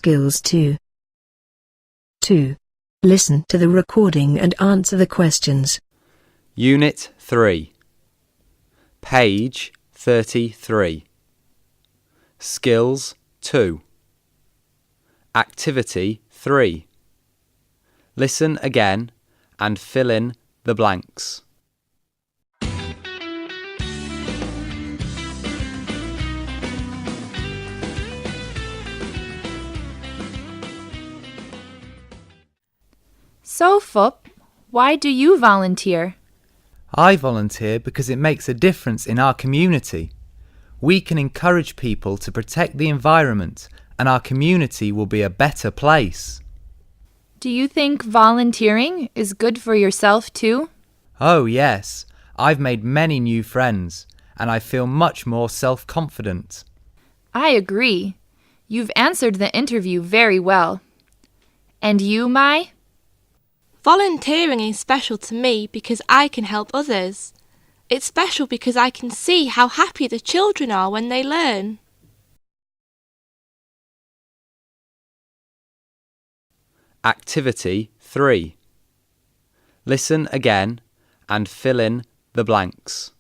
Skills 2. 2. Listen to the recording and answer the questions. Unit 3. Page 33. Skills 2. Activity 3. Listen again and fill in the blanks. So, Fup, why do you volunteer? I volunteer because it makes a difference in our community. We can encourage people to protect the environment and our community will be a better place. Do you think volunteering is good for yourself too? Oh yes, I've made many new friends and I feel much more self-confident. I agree. You've answered the interview very well. And you, Mai? Volunteering is special to me because I can help others. It's special because I can see how happy the children are when they learn. Activity 3. Listen again and fill in the blanks.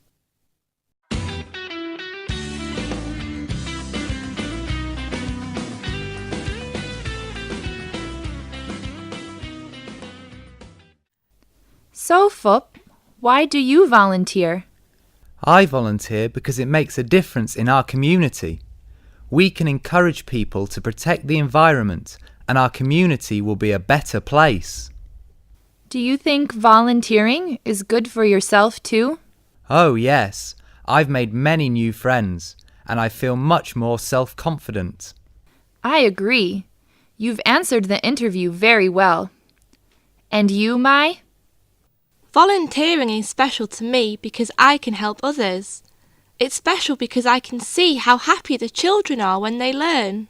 So, Fup, why do you volunteer? I volunteer because it makes a difference in our community. We can encourage people to protect the environment and our community will be a better place. Do you think volunteering is good for yourself too? Oh yes, I've made many new friends and I feel much more self-confident. I agree. You've answered the interview very well. And you, Mai? Volunteering is special to me because I can help others. It's special because I can see how happy the children are when they learn.